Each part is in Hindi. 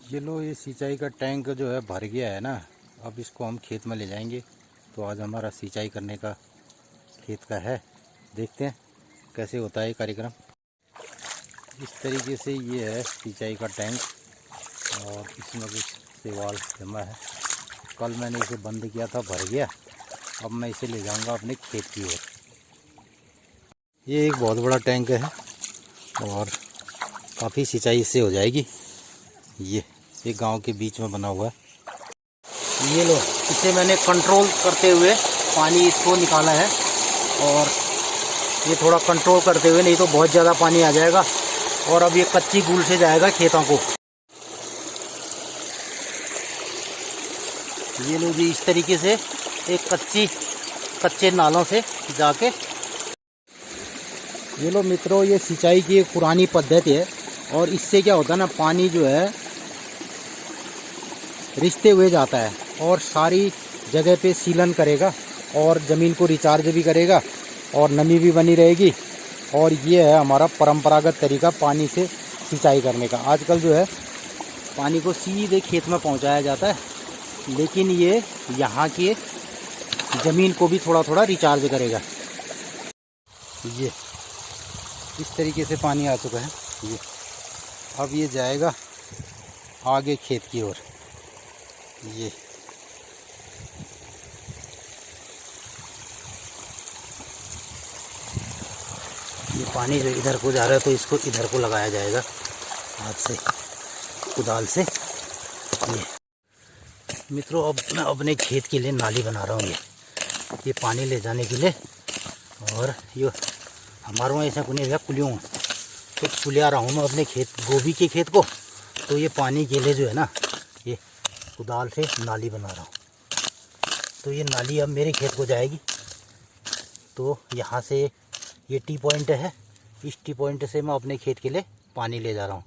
ये लो, ये सिंचाई का टैंक जो है भर गया है ना। अब इसको हम खेत में ले जाएंगे। तो आज हमारा सिंचाई करने का खेत का है। देखते हैं कैसे होता है कार्यक्रम। इस तरीके से ये है सिंचाई का टैंक और इसमें कुछ शैवाल जमा है। कल मैंने इसे बंद किया था, भर गया। अब मैं इसे ले जाऊंगा अपने खेत की ओर। ये एक बहुत बड़ा टैंक है और काफ़ी सिंचाई इससे हो जाएगी। ये गांव के बीच में बना हुआ है। ये लो, इसे मैंने कंट्रोल करते हुए पानी इसको निकाला है और ये थोड़ा कंट्रोल करते हुए, नहीं तो बहुत ज़्यादा पानी आ जाएगा। और अब ये कच्ची गूल से जाएगा खेतों को। ये लो जी, इस तरीके से एक कच्चे नालों से जाके। ये लो मित्रों, ये सिंचाई की एक पुरानी पद्धति है और इससे क्या होता है ना, पानी जो है रिश्ते हुए जाता है और सारी जगह पे सीलन करेगा और ज़मीन को रिचार्ज भी करेगा और नमी भी बनी रहेगी। और ये है हमारा परंपरागत तरीका पानी से सिंचाई करने का। आजकल जो है पानी को सीधे खेत में पहुंचाया जाता है, लेकिन ये यहाँ के ज़मीन को भी थोड़ा थोड़ा रिचार्ज करेगा। ये इस तरीके से पानी आ चुका है। ये अब ये जाएगा आगे खेत की ओर। ये पानी जो इधर को जा रहा है तो इसको इधर को लगाया जाएगा हाथ से, कुदाल से। ये मित्रों, अब मैं अपने खेत के लिए नाली बना रहा हूँ। ये पानी ले जाने के लिए। और ये हमारे वहाँ ऐसा कुने भैया कुलियों तो कुलिया रहा हूँ मैं अपने खेत, गोभी के खेत को। तो ये पानी के लिए जो है ना, ये कुदाल से नाली बना रहा हूँ। तो ये नाली अब मेरे खेत को जाएगी। तो यहाँ से ये टी पॉइंट है, इस टी पॉइंट से मैं अपने खेत के लिए पानी ले जा रहा हूँ।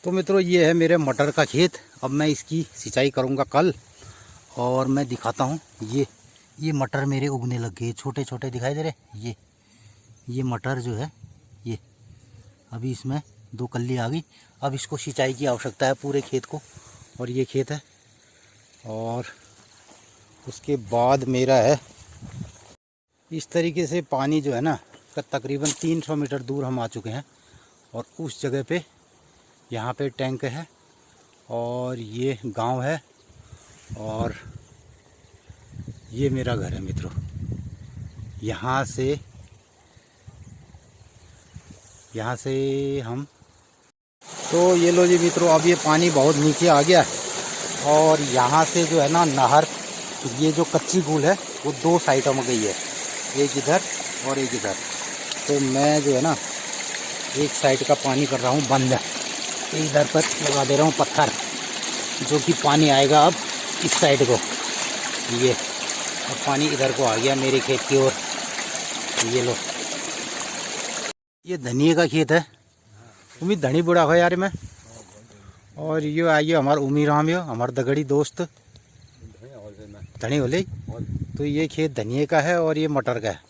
तो मित्रों, ये है मेरे मटर का खेत। अब मैं इसकी सिंचाई करूँगा कल और मैं दिखाता हूँ। ये मटर मेरे उगने लग गए, छोटे छोटे दिखाई दे रहे। ये मटर जो है, ये अभी इसमें 2 कल्ली आ गई। अब इसको सिंचाई की आवश्यकता है पूरे खेत को। और ये खेत है और उसके बाद मेरा है इस तरीके से पानी जो है ना, तकरीबन 300 मीटर दूर हम आ चुके हैं। और उस जगह पे यहाँ पे टैंक है और ये गांव है और ये मेरा घर है मित्रों। यहाँ से हम, तो ये लो जी मित्रों, अब ये पानी बहुत नीचे आ गया और यहाँ से जो है ना नहर, ये जो कच्ची गूल है वो 2 साइडों में गई है, एक इधर और एक इधर। तो मैं जो है ना एक साइड का पानी कर रहा हूँ बंद, इधर पर लगा दे रहा हूँ पत्थर, जो कि पानी आएगा अब इस साइड को। ये अब पानी इधर को आ गया मेरे खेत की ओर। ये लो, ये धनिए का खेत है। उम्मीद धनी बुढ़ा हो यार मैं। और ये आइए हमारा उमी राम, यो हमारा दगड़ी दोस्त धनी हो ले। तो ये खेत धनिए का है और ये मटर का है।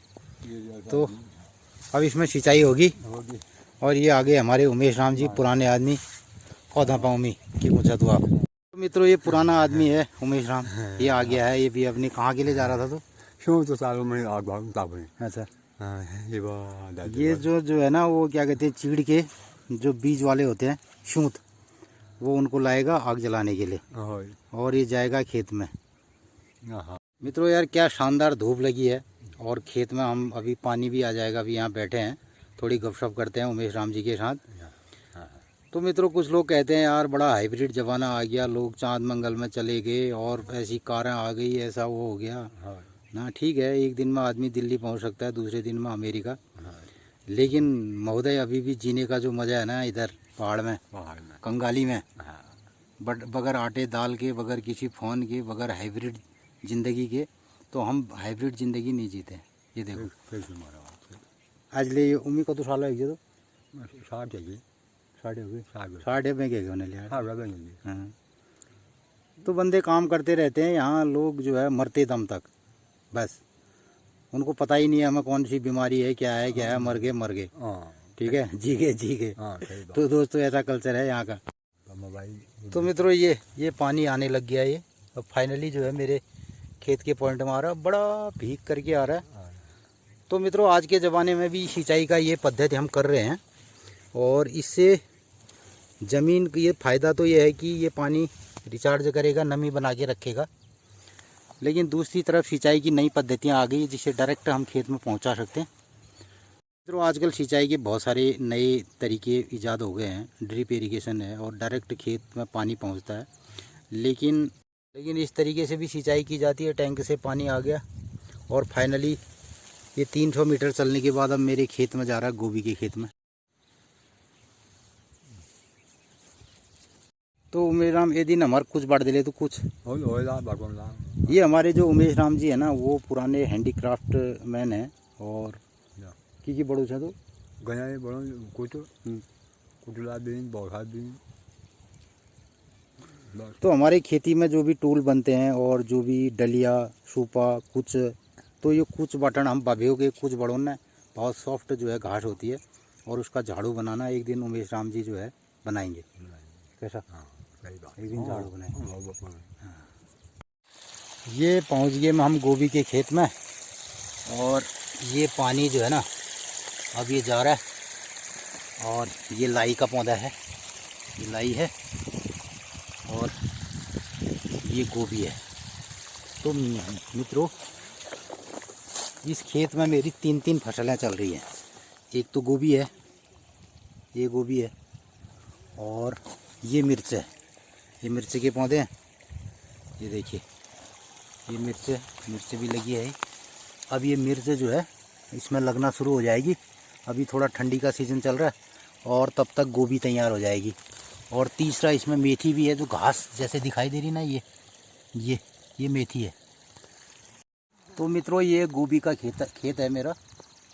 तो अब इसमें सिंचाई होगी। और ये आगे हमारे उमेश राम जी, पुराने आदमी। पौधा पाऊमी की पूछा तो आप। तो मित्रों, ये पुराना आदमी है उमेश राम, ये आ गया है। ये भी अपने कहाँ के लिए जा रहा था? तो क्यों तो सालों में आग अच्छा, ये जो है ना, वो क्या कहते हैं, चीड़ के जो बीज वाले होते हैं, शूंठ, वो उनको लाएगा आग जलाने के लिए और ये जाएगा खेत में। मित्रों यार, क्या शानदार धूप लगी है और खेत में हम अभी पानी भी आ जाएगा। अभी यहाँ बैठे हैं, थोड़ी गपशप करते हैं उमेश राम जी के साथ। तो मित्रों, कुछ लोग कहते हैं यार बड़ा हाइब्रिड ज़माना आ गया, लोग चांद मंगल में चले गए और ऐसी कारें आ गई, ऐसा वो हो गया ना। ठीक है, एक दिन में आदमी दिल्ली पहुंच सकता है, दूसरे दिन में अमेरिका। लेकिन महोदय, अभी भी जीने का जो मज़ा है ना इधर पहाड़ में, कंगाली में, बगैर आटे दाल के, बगैर किसी फ़ोन के, बगैर हाइब्रिड ज़िंदगी के, तो हम हाइब्रिड ज़िंदगी नहीं जीते। ये देखो आज ले उम्मी को तो साल है तो 60 हो गए, 60 में गए होने लिया। हाँ, तो बंदे काम करते रहते हैं यहाँ, लोग जो है मरते दम तक, बस उनको पता ही नहीं है हमें कौन सी बीमारी है, क्या है, मर गए। ठीक है, जी गए। तो दोस्तों, ऐसा कल्चर है यहाँ का। भाई। तो मित्रों ये पानी आने लग गया। ये अब फाइनली जो है मेरे खेत के पॉइंट में आ रहा है, बड़ा भीग करके आ रहा है। तो मित्रों आज के ज़माने में भी सिंचाई का ये पद्धति हम कर रहे हैं और इससे ज़मीन का ये फ़ायदा तो ये है कि ये पानी रिचार्ज करेगा, नमी बना के रखेगा। लेकिन दूसरी तरफ सिंचाई की नई पद्धतियाँ आ गई जिससे डायरेक्ट हम खेत में पहुंचा सकते हैं। मित्रों आजकल सिंचाई के बहुत सारे नए तरीके ईजाद हो गए हैं। ड्रिप इरिगेशन है और डायरेक्ट खेत में पानी पहुंचता है। लेकिन इस तरीके से भी सिंचाई की जाती है। टैंक से पानी आ गया और फाइनली ये 300 मीटर चलने के बाद अब मेरे खेत में जा रहा है, गोभी के खेत में। तो उमेश राम ये दिन हमारे कुछ बांट दिले तो कुछ भगवान ये हमारे जो उमेश राम जी है ना, वो पुराने हैंडीक्राफ्ट मैन है और की बड़ो छे तो गया बड़ो कुछ कुटला दिन बौखा दिन। तो हमारे खेती में जो भी टूल बनते हैं और जो भी डलिया सूपा कुछ, तो ये कुछ बटन हम बभियो के कुछ बड़ों ने बहुत सॉफ्ट जो है घास होती है और उसका झाड़ू बनाना एक दिन उमेश राम जी जो है बनाएंगे। कैसा? एक दिन झाड़ू बनाएंगे। ये पहुंच गए हम गोभी के खेत में और ये पानी जो है ना अब ये जा रहा है और ये लाई का पौधा है, ये लाई है और ये गोभी है। तो मित्रों इस खेत में मेरी 3 फसलें चल रही हैं। एक तो गोभी है, ये गोभी है और ये मिर्च है। ये मिर्च के पौधे हैं, ये देखिए ये मिर्च भी लगी है। अब ये मिर्च जो है इसमें लगना शुरू हो जाएगी। अभी थोड़ा ठंडी का सीज़न चल रहा है और तब तक गोभी तैयार हो जाएगी। और तीसरा इसमें मेथी भी है, जो घास जैसे दिखाई दे रही ना, ये मेथी है। तो मित्रों ये गोभी का खेत है मेरा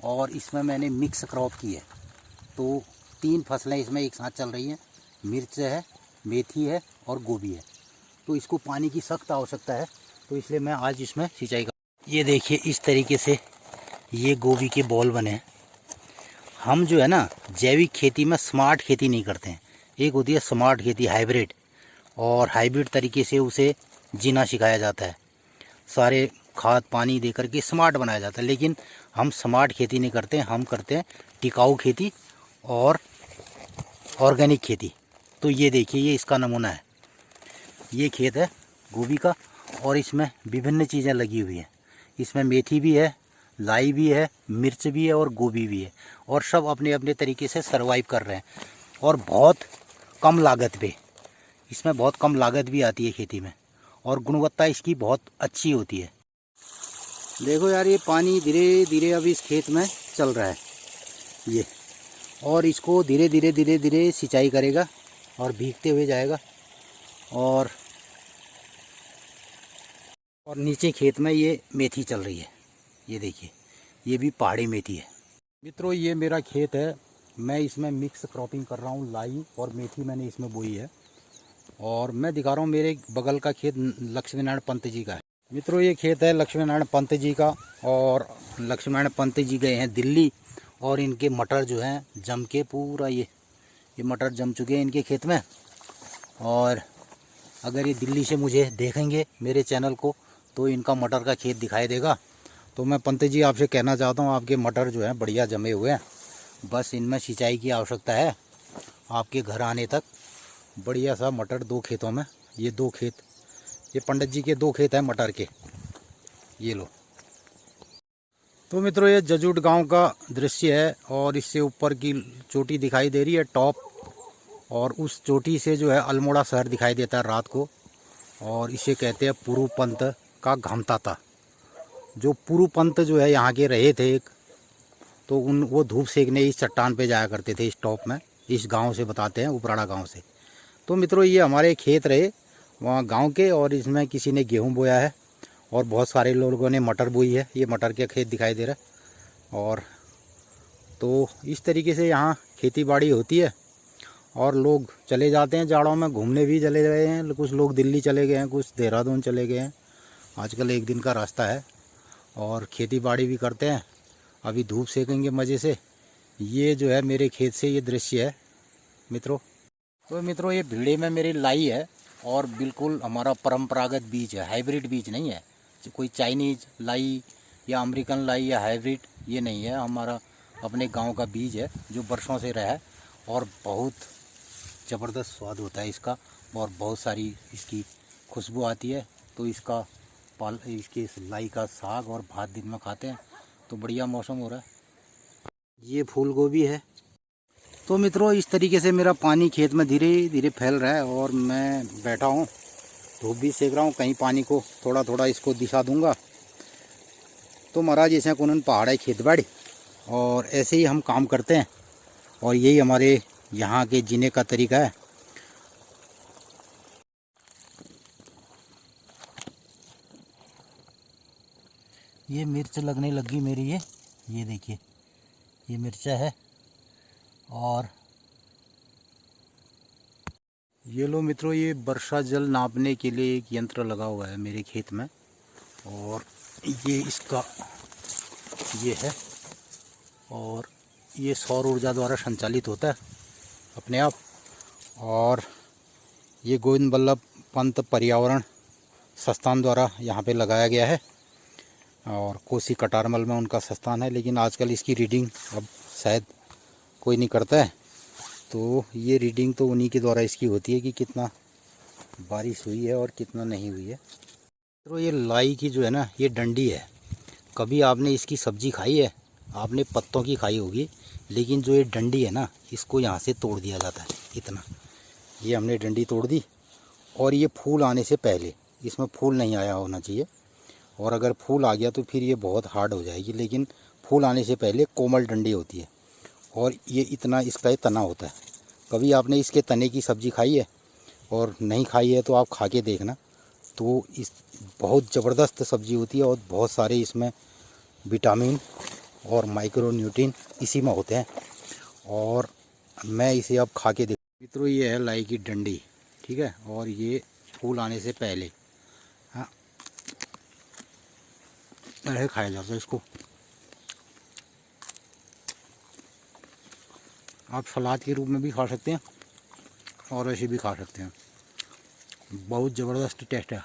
और इसमें मैंने मिक्स क्रॉप की है। तो 3 फसलें इसमें एक साथ चल रही हैं, मिर्च है, मेथी है और गोभी है। तो इसको पानी की सख्त आवश्यकता है, तो इसलिए मैं आज इसमें सिंचाई कर। ये देखिए इस तरीके से ये गोभी के बॉल बने हैं। हम जो है ना जैविक खेती में स्मार्ट खेती नहीं करते हैं। एक होती है स्मार्ट खेती हाइब्रिड, और हाइब्रिड तरीके से उसे जीना सिखाया जाता है, सारे खाद पानी दे करके स्मार्ट बनाया जाता है। लेकिन हम स्मार्ट खेती नहीं करते, हम करते हैं टिकाऊ खेती और ऑर्गेनिक खेती। तो ये देखिए ये इसका नमूना है। ये खेत है गोभी का और इसमें विभिन्न चीज़ें लगी हुई हैं। इसमें मेथी भी है, लाई भी है, मिर्च भी है और गोभी भी है और सब अपने अपने तरीके से सर्वाइव कर रहे हैं। और बहुत कम लागत पे, इसमें बहुत कम लागत भी आती है खेती में और गुणवत्ता इसकी बहुत अच्छी होती है। देखो यार ये पानी धीरे धीरे अब इस खेत में चल रहा है ये, और इसको धीरे धीरे सिंचाई करेगा और भीगते हुए जाएगा। और नीचे खेत में ये मेथी चल रही है, ये देखिए ये भी पहाड़ी मेथी है। मित्रों ये मेरा खेत है, मैं इसमें मिक्स क्रॉपिंग कर रहा हूँ। लाई और मेथी मैंने इसमें बोई है और मैं दिखा रहा हूँ मेरे बगल का खेत लक्ष्मी नारायण पंत जी का है। मित्रों ये खेत है लक्ष्मी नारायण पंत जी का और लक्ष्मी नारायण पंत जी गए हैं दिल्ली और इनके मटर जो हैं जम के पूरा ये मटर जम चुके हैं इनके खेत में। और अगर ये दिल्ली से मुझे देखेंगे मेरे चैनल को तो इनका मटर का खेत दिखाई देगा। तो मैं पंत जी आपसे कहना चाहता हूँ आपके मटर जो हैं बढ़िया जमे हुए हैं, बस इनमें सिंचाई की आवश्यकता है। आपके घर आने तक बढ़िया सा मटर 2 खेतों में, ये 2 खेत, ये पंडित जी के 2 खेत हैं मटर के, ये लो। तो मित्रों ये जजूट गांव का दृश्य है और इससे ऊपर की चोटी दिखाई दे रही है टॉप, और उस चोटी से जो है अल्मोड़ा शहर दिखाई देता है रात को। और इसे कहते हैं पुरु पंत का घमताता। जो पुरु पंत जो है यहाँ के रहे थे एक, तो वो धूप सेकने इस चट्टान पे जाया करते थे इस टॉप में। इस गांव से बताते हैं, उपराड़ा गांव से। तो मित्रों ये हमारे खेत रहे वहाँ गांव के, और इसमें किसी ने गेहूं बोया है और बहुत सारे लोगों ने मटर बोई है। ये मटर के खेत दिखाई दे रहा है। और तो इस तरीके से यहाँ खेती बाड़ी होती है और लोग चले जाते हैं जाड़ों में घूमने भी चले गए हैं। कुछ लोग दिल्ली चले गए हैं, कुछ देहरादून चले गए हैं। आजकल 1 दिन का रास्ता है और खेती बाड़ी भी करते हैं। अभी धूप सेकेंगे मज़े से। ये जो है मेरे खेत से ये दृश्य है मित्रों। तो मित्रों ये भीड़े में मेरी लाई है और बिल्कुल हमारा परंपरागत बीज है, हाइब्रिड बीज नहीं है। कोई चाइनीज लाई या अमेरिकन लाई या हाइब्रिड ये नहीं है, हमारा अपने गांव का बीज है जो वर्षों से रहा है और बहुत ज़बरदस्त स्वाद होता है इसका और बहुत सारी इसकी खुशबू आती है। तो इसका इसके इस लाई का साग और भात दिन में खाते हैं तो बढ़िया मौसम हो रहा है। ये फूल गोभी है। तो मित्रों इस तरीके से मेरा पानी खेत में धीरे धीरे फैल रहा है और मैं बैठा हूँ, धूप भी सेक रहा हूँ, कहीं पानी को थोड़ा थोड़ा इसको दिशा दूंगा। तो महाराज ऐसे कौन पहाड़ है खेत बाड़ी और ऐसे ही हम काम करते हैं और यही हमारे यहाँ के जीने का तरीका है। ये मिर्च लगने लगी मेरी, ये देखिए ये मिर्चा है और ये लो मित्रों ये वर्षा जल नापने के लिए एक यंत्र लगा हुआ है मेरे खेत में और ये इसका ये है और ये सौर ऊर्जा द्वारा संचालित होता है अपने आप। और ये गोविंद बल्लभ पंत पर्यावरण संस्थान द्वारा यहाँ पे लगाया गया है और कोसी कटारमल में उनका संस्थान है, लेकिन आजकल इसकी रीडिंग अब शायद कोई नहीं करता है। तो ये रीडिंग तो उन्हीं के द्वारा इसकी होती है कि कितना बारिश हुई है और कितना नहीं हुई है। तो ये लाई की जो है ना ये डंडी है, कभी आपने इसकी सब्जी खाई है? आपने पत्तों की खाई होगी, लेकिन जो ये डंडी है ना इसको यहाँ से तोड़ दिया जाता है। इतना ये हमने डंडी तोड़ दी और ये फूल आने से पहले इसमें फूल नहीं आया होना चाहिए और अगर फूल आ गया तो फिर ये बहुत हार्ड हो जाएगी, लेकिन फूल आने से पहले कोमल डंडी होती है और ये इतना इसका ये तना होता है। कभी आपने इसके तने की सब्ज़ी खाई है? और नहीं खाई है तो आप खा के देखना। तो इस बहुत ज़बरदस्त सब्ज़ी होती है और बहुत सारे इसमें विटामिन और माइक्रो न्यूट्रिएंट इसी में होते हैं और मैं इसे अब खा के देख। मित्रों ये है लाई की डंडी, ठीक है, और ये फूल आने से पहले हाँ पहले खाया जाता है इसको। आप सलाद के रूप में भी खा सकते हैं और ऐसे भी खा सकते हैं, बहुत ज़बरदस्त टेस्ट है।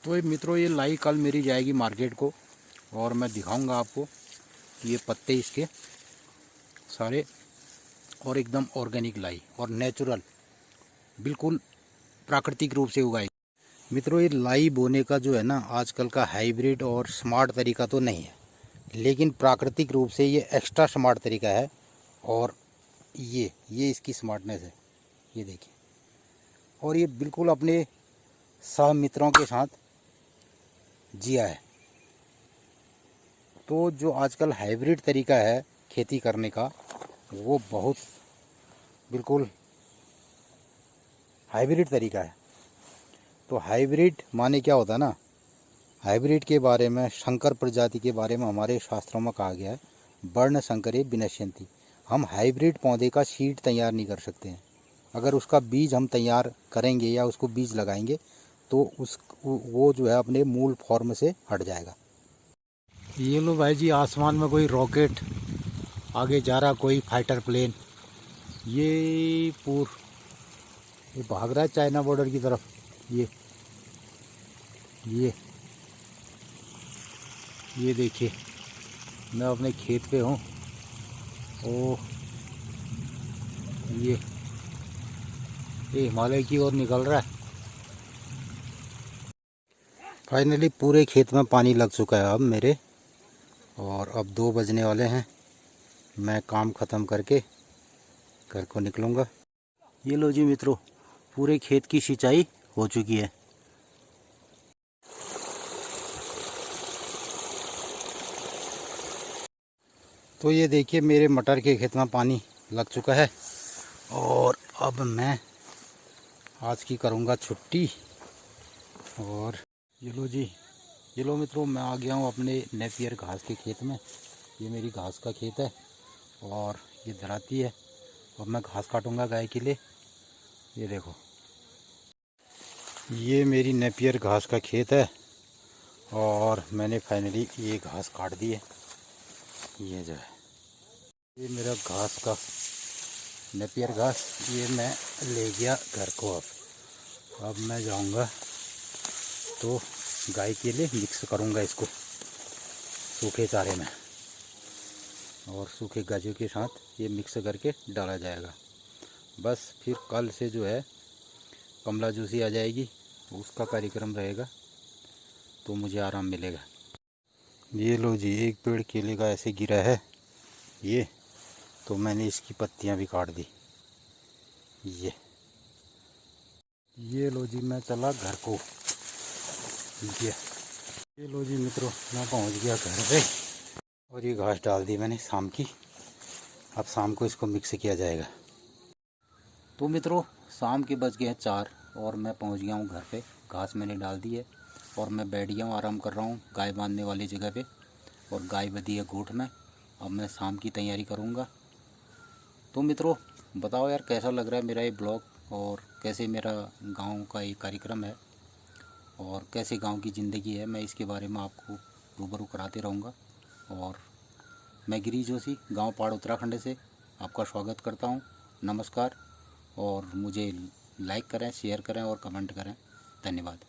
तो मित्रों ये लाई कल मेरी जाएगी मार्केट को और मैं दिखाऊंगा आपको ये पत्ते इसके सारे और एकदम ऑर्गेनिक लाई और नेचुरल बिल्कुल प्राकृतिक रूप से उगाई। मित्रों ये लाई बोने का जो है ना आजकल का हाइब्रिड और स्मार्ट तरीका तो नहीं है, लेकिन प्राकृतिक रूप से ये एक्स्ट्रा स्मार्ट तरीका है और ये इसकी स्मार्टनेस है, ये देखिए। और ये बिल्कुल अपने सह मित्रों के साथ जिया है। तो जो आजकल हाइब्रिड तरीका है खेती करने का वो बहुत बिल्कुल हाइब्रिड तरीका है। तो हाइब्रिड माने क्या होता है ना, हाइब्रिड के बारे में संकर प्रजाति के बारे में हमारे शास्त्रों में कहा गया है वर्ण संकरे विनश्यन्ति। हम हाइब्रिड पौधे का सीड तैयार नहीं कर सकते हैं, अगर उसका बीज हम तैयार करेंगे या उसको बीज लगाएंगे तो वो जो है अपने मूल फॉर्म से हट जाएगा। ये लो भाई जी आसमान में कोई रॉकेट आगे जा रहा, कोई फाइटर प्लेन, ये भाग रहा है चाइना बॉर्डर की तरफ। ये देखिए मैं अपने खेत पे हूँ। ओह ये हिमालय की ओर निकल रहा है। फाइनली पूरे खेत में पानी लग चुका है अब मेरे, और अब 2 बजने वाले हैं। मैं काम ख़त्म करके घर को निकलूँगा। ये लो जी मित्रों पूरे खेत की सिंचाई हो चुकी है। तो ये देखिए मेरे मटर के खेत में पानी लग चुका है और अब मैं आज की करूँगा छुट्टी। और ये लो जी, ये लो मित्रों मैं आ गया हूँ अपने नेपियर घास के खेत में। ये मेरी घास का खेत है और ये धराती है। अब मैं घास काटूँगा गाय के लिए। ये देखो ये मेरी नेपियर घास का खेत है और मैंने फाइनली ये घास काट दी है। ये जो है ये मेरा घास का नेपियर घास ये मैं ले गया घर को। अब मैं जाऊंगा तो गाय के लिए मिक्स करूंगा इसको सूखे चारे में, और सूखे गाजर के साथ ये मिक्स करके डाला जाएगा। बस फिर कल से जो है कमला जूसी आ जाएगी, उसका कार्यक्रम रहेगा तो मुझे आराम मिलेगा। ये लो जी, एक पेड़ केले का ऐसे गिरा है ये, तो मैंने इसकी पत्तियां भी काट दी। ये लो जी, मैं चला घर को। ये लो जी मित्रों, मैं पहुंच गया घर पे और ये घास डाल दी मैंने शाम की। अब शाम को इसको मिक्स किया जाएगा। तो मित्रों शाम के बज गए हैं 4 और मैं पहुंच गया हूं घर पे। घास मैंने डाल दी है और मैं बैठ गया हूं, आराम कर रहा हूं गाय बांधने वाली जगह पे। और गाय बंधी है गोठ में। अब मैं शाम की तैयारी करूंगा। तो मित्रों बताओ यार, कैसा लग रहा है मेरा ये ब्लॉग, और कैसे मेरा गांव का ये कार्यक्रम है और कैसे गांव की ज़िंदगी है, मैं इसके बारे में आपको रूबरू कराते रहूँगा। और मैं गिरीश जोशी गांव पहाड़ उत्तराखंड से आपका स्वागत करता हूं। नमस्कार। और मुझे लाइक करें, शेयर करें और कमेंट करें। धन्यवाद।